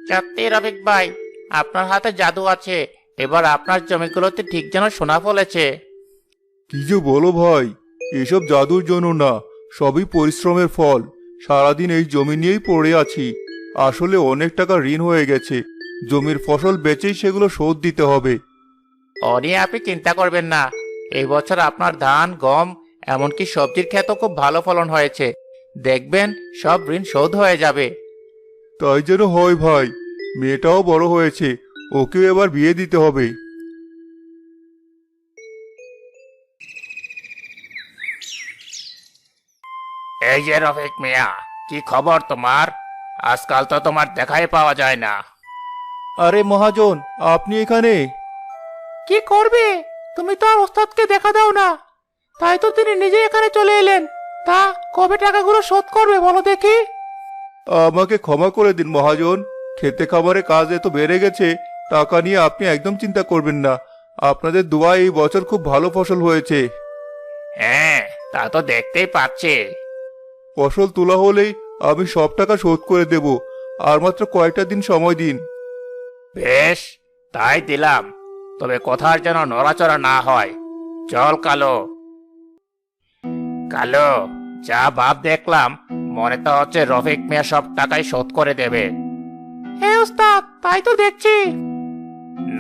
সত্যি রফিক ভাই, আপনার হাতে জাদু আছে। এবার আপনার জমিগুলোতে ঠিক যেন সোনা ফলেছে। কি যে বলো ভাই, এসব জাদুর জন্য না, সবই পরিশ্রমের ফল। সারাদিন এই জমি নিয়েই পড়ে আছি। আসলে অনেক টাকা ঋণ হয়ে গেছে, জমির ফসল বেচেই সেগুলো শোধ দিতে হবে। ও নিয়ে আপনি চিন্তা করবেন না। এই বছর আপনার ধান, গম, এমনকি সবজির ক্ষেতও খুব ভালো ফলন হয়েছে। দেখবেন সব ঋণ শোধ হয়ে যাবে। তাই যেন হয় ভাই। মেয়েটাও বড় হয়েছে, ওকেও এবার বিয়ে দিতে হবে। এই যে রফিক মিয়া, কি খবর তোমার? আজকাল তো তোমার দেখাই পাওয়া যায় না। আরে মহাজন, আপনি এখানে? কি করবে? তুমি তো আর ওস্তাদকে দেখা দাও না, তাই তো তিনি নিজে এখানে চলে এলেন। তা কবে টাকাগুলো শোধ করবে বলো দেখি? আমাকে ক্ষমা করে দিন মহাজন। খেতে খাবারে কাজ এত বেড়ে গেছে, টাকা নিয়ে আপনি একদম চিন্তা করবেন না। আপনাদের দোয়া এই বছর খুব ভালো ফসল হয়েছে। হ্যাঁ, তা তো দেখতেই পাচ্ছি। ফসল তোলা হলেই আমি সব টাকা শোধ করে দেব। আর মাত্র কয়েকটা দিন সময় দিন। বেশ, তাই দিলাম। তবে কথার যেন নড়াচড়া না হয়। চল কালো। কালো, যা ভাব দেখলাম, মনে তো হচ্ছে রফিক মিয়া সব টাকাই শোধ করে দেবে। হ্যাঁ ওস্তাদ, তাই তো দেখছি।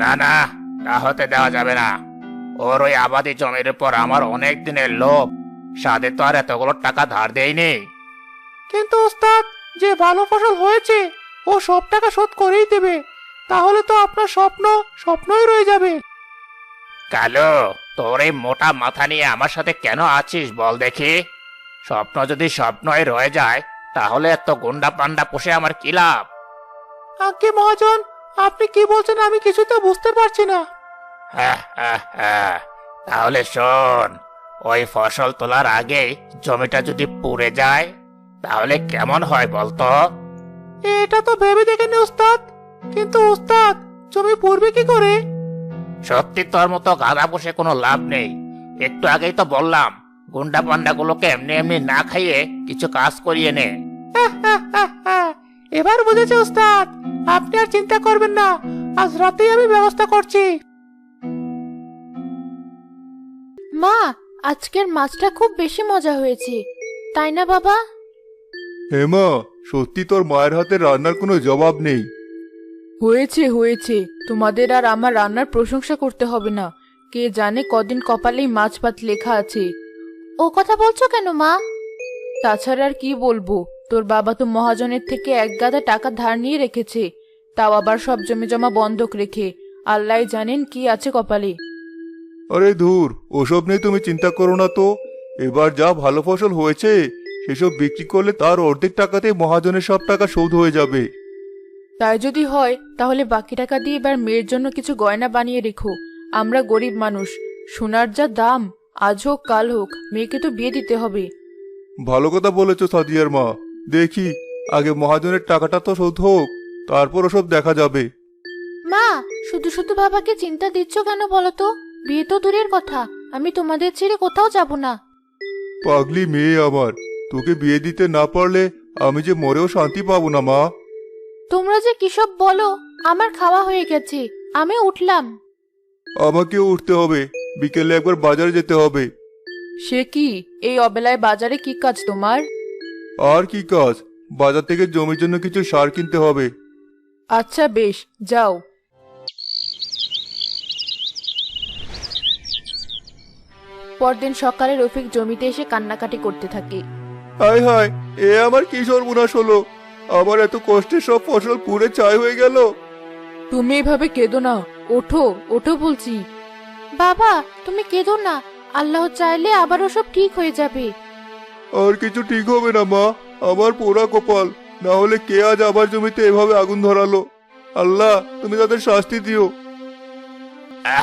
না না, তা হতে দেওয়া যাবে না। ওর ওই আবাদি জমির উপর আমার অনেক দিনের লোভ। সাধে তো আর এতগুলো টাকা ধার দেয়নি। কিন্তু ওস্তাদ, যে ভালো ফসল হয়েছে ও সব টাকা শোধ করেই দেবে। তাহলে তো আপনার স্বপ্ন স্বপ্নই রয়ে যাবে। কালো, তোর এই মোটা মাথা নিয়ে আমার সাথে কেন আছিস বল দেখি? স্বপ্ন যদি স্বপ্নই রয়ে যায়, তাহলে এত গুন্ডা পান্ডা পুষে আমার কি লাভ? আজ্ঞে মহাজন, আপনি কি বলছেন আমি কিছু তো বুঝতে পারছি না। হ্যাঁ হ্যাঁ হ্যাঁ, তাহলে শোন, ওই ফসল তোলার আগেই জমিটা যদি পুড়ে যায়, তাহলে কেমন হয় বলতো? এটা তো ভেবে দেখিনি উস্তাদ। কিন্তু উস্তাদ, জমি পড়বে কি করে? সত্যি তোর মতো গাধা বসে কোনো লাভ নেই। একটু আগেই তো বললাম, গুন্ডা পান্ডা গুলোকে এমনি এমনি না খাইয়ে কিছু কাজ করিয়ে নে। এবার বুঝেছি উস্তাদ, আপনি আর চিন্তা করবেন না। আজ রাতেই আমি ব্যবস্থা করছি। মা, আজকের মাছটা খুব বেশি মজা হয়েছে, তাই না বাবা? হেমা, সত্যি তোর মায়ের হাতের রান্নার কোনো জবাব নেই। হয়েছে হয়েছে, তোমাদের আর আমার রান্নার প্রশংসা করতে হবে না। কে জানে কদিন কপালেই মাছ ভাত লেখা আছে। ও কথা বলছো কেন মা? তাছাড়া আর কি বলবো, তোর বাবা তো মহাজনের থেকে এক গাদা টাকা ধার নিয়ে রেখেছে, তাও আবার সব জমি জমা বন্ধক রেখে। আল্লাহ জানেন কি আছে কপালে। আরে ধুর, ওসব নিয়ে তুমি চিন্তা করো না তো। এবার যা ভালো ফসল হয়েছে সেসব বিক্রি করলে তার অর্ধেক টাকাতে মহাজনের সব টাকা শোধ হয়ে যাবে। তাই যদি হয় তাহলে বাকি টাকা দিয়ে এবার মেয়ের জন্য কিছু গয়না বানিয়ে রেখো। আমরা গরিব মানুষ, সোনার যা দাম, আজ হোক কাল হোক মেয়েকে তো বিয়ে দিতে হবে। ভালো কথা বলেছো সাদিয়ার মা। দেখি, আগে মহাজনের টাকাটা তো শোধ হোক, তারপর ওসব দেখা যাবে। মা, শুধু শুধু বাবাকে চিন্তা দিচ্ছ কেন বলো তো? বিয়ে তো দূরের কথা, আমি তোমাদের ছেড়ে কোথাও যাব না। পাগলি মেয়ে আমার, তোকে বিয়ে দিতে না পারলে আমি যে মরেও শান্তি পাবো না মা। তোমরা যে কিসব বলো, আমার খাওয়া হয়ে গেছে, আমি উঠলাম। আমাকেও উঠতে হবে, বিকেলে একবার বাজারে যেতে হবে। সে কি, এই অবেলায় বাজারে কি কাজ তোমার? আর কি কাজ, বাজার থেকে জমির জন্য কিছু সার কিনতে হবে। আচ্ছা বেশ, যাও। পরদিন সকালে রফিক জমিতে এসে কান্নাকাটি করতে থাকে। হায় হায়, এ আমার কি সর্বনাশ হলো! আমার এত কষ্টের সব ফসল পুড়ে ছাই হয়ে গেল। তুমি এভাবে কেঁদো না, ওঠো ওঠো বলছি। বাবা, তুমি কেঁদো না, আল্লাহ চাইলে আবারও সব ঠিক হয়ে যাবে। আর কিছু ঠিক হবে না মা, আমার পোড়া কপাল। না হলে কে আজ আবার জমিতে এভাবে আগুন ধরালো? আল্লাহ, তুমি তাদের শাস্তি দিও।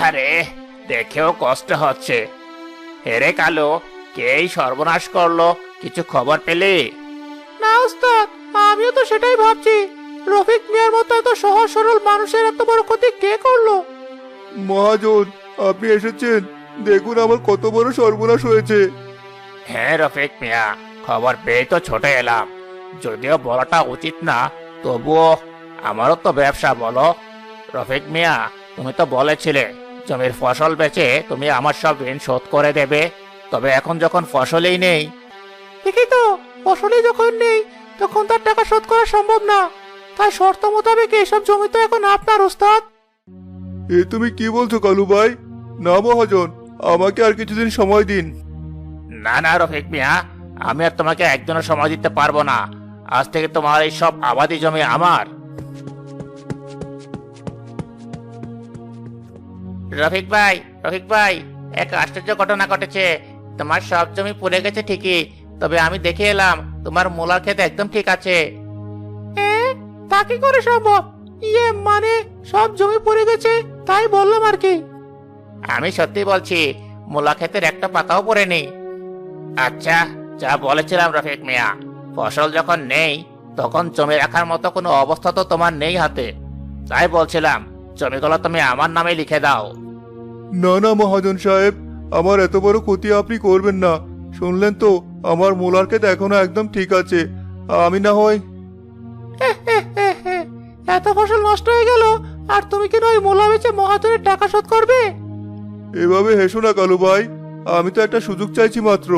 আরে, দেখেও কষ্ট হচ্ছে। হেরে কালো, কে এই সর্বনাশ করলো, কিছু খবর পেলে? না ওস্তাদ, আমিও তো সেটাই ভাবছি। রফিক মিয়ার মতো এত সহজ সরল মানুষের এত বড় ক্ষতি কে করলো? মহাজন, আপনি এসেছেন, দেখুন আমার কত বড় সর্বনাশ হয়েছে। হ্যাঁ রফিক মিয়া, খবর পেয়ে তো ছুটে এলাম। যদিও বলাটা উচিত না, তবুও আমারও তো ব্যবসা বলো। রফিক মিয়া, তুমি তো বলেছিলে জমির ফসল বেচে তুমি আমার সব ঋণ শোধ করে দেবে, তবে এখন যখন ফসলই নেই। ঠিকই তো, ফসলই যখন নেই তখন তার টাকা শোধ করা সম্ভব না। তাই শর্ত মোতাবেক এসব জমি তো এখন আপনার, ওস্তাদ। এ তুমি কি বলছো কালু ভাই? না মহাজন, আমাকে আর কিছুদিন সময় দিন। না না রফিক মিয়া, আমি আর তোমাকে একদিনও সময় দিতে পারবো না। আজ থেকে তোমার এই সব আবাদি জমি আমার। রফিক ভাই, রফিক ভাই, এক আশ্চর্য ঘটনা ঘটেছে। তোমার সব জমি পুড়ে গেছে ঠিকই, তবে আমি দেখে এলাম তোমার মূলার ক্ষেত একদম ঠিক আছে। তা কি করে সম্ভব? মানে সব জমি পড়ে গেছে তাই বললাম আর কি। আমি সত্যি বলছি, মূলা ক্ষেতের একটা পাতাও পড়েনি। আচ্ছা, যা বলেছিলাম রফিক মিয়া, ফসল যখন নেই তখন জমি রাখার মতো কোনো অবস্থা তো তোমার নেই হাতে। তাই বলছিলাম জমিগুলো তুমি আমার নামে লিখে দাও। না না মহাজন সাহেব, আমার এত বড় ক্ষতি আপনি করবেন না। শুনলেন তো, আমার মোলার ক্ষেত এখনো একদম ঠিক আছে। আমি না হয় এত ফসল নষ্ট হয়ে গেল, আর তুমি কি ওই মূলা বেচে মহাজনের টাকা শোধ করবে? এভাবে হেসো না কালু ভাই, আমি তো একটা সুযোগ চাইছি মাত্র।